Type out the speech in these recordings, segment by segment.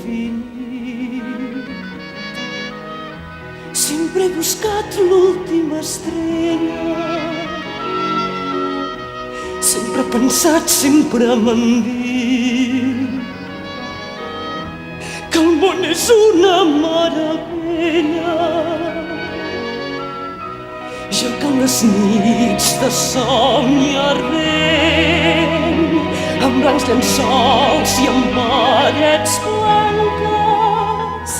infinit. Sempre he buscat l'última estrella, sempre he pensat, sempre m'han dit que el món és una meravella. Jo que les nits de somni ardent, amb blancs llençols i amb parets blanques,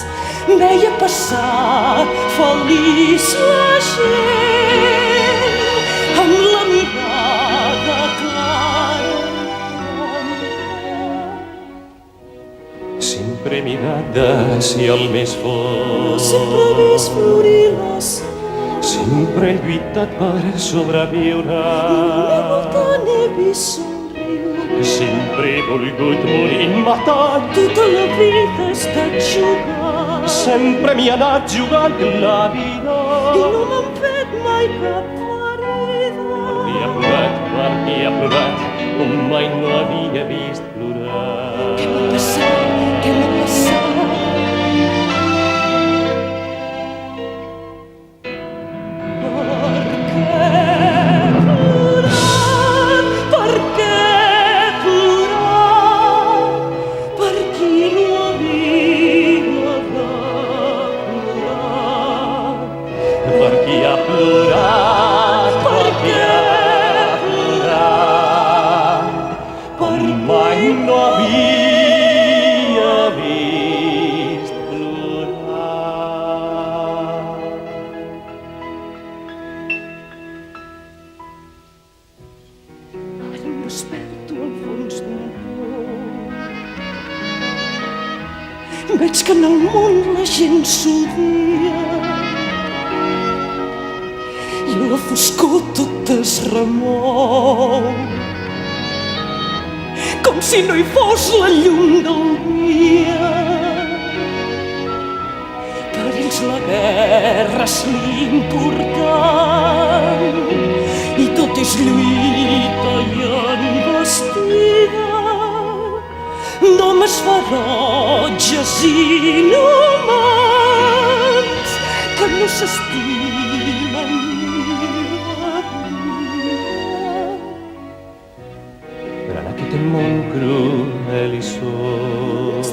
veia passar feliç la gent, amb la mirada clara. Sempre he mirat hacia el més fort, Sempre he vist florir la sang, sempre he lluitat per sobreviure, al meu voltant he vist somriure. sempre he volgut morir matant, Tota la vida he estat jugant sempre m'hi he anat jugant la vida. i no m'han fet mai cap ferida. I ha plorat, com mai no havia vist plorar. Què m'ha passat? Què m'ha passat? Per què plorar? Per qui no havia de plorar? Per qui ha plorat, Per què plorat, com mai no havia vist plorar. Ara em desperto al fons d'un pou. Veig que en el món la gent s'odia i a la foscor tot es remou, com si no hi fos la llum del dia. Per ells la guerra és l'important i tot és lluita i envestida d'homes ferotges i inhumans que no s'estimen ni la vida. Per en aquest món cruel i sol,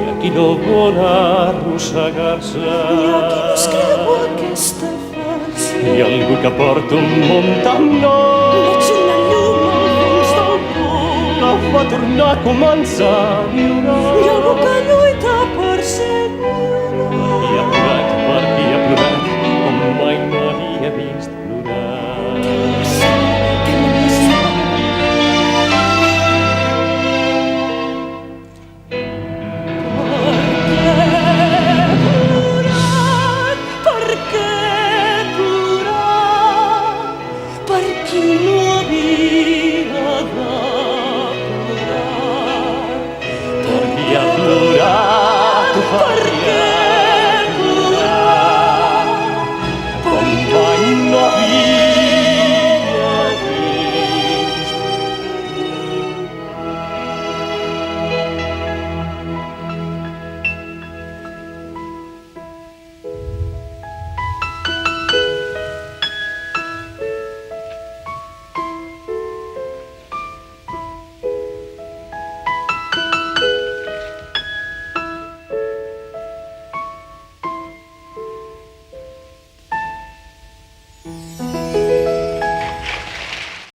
i a qui no vol arrossegar-se, I aquí no es creu aquesta farsa. i algú que porta un món tan nou Veig una llum al fons del pou que fa tornar a començar a viure. i algú que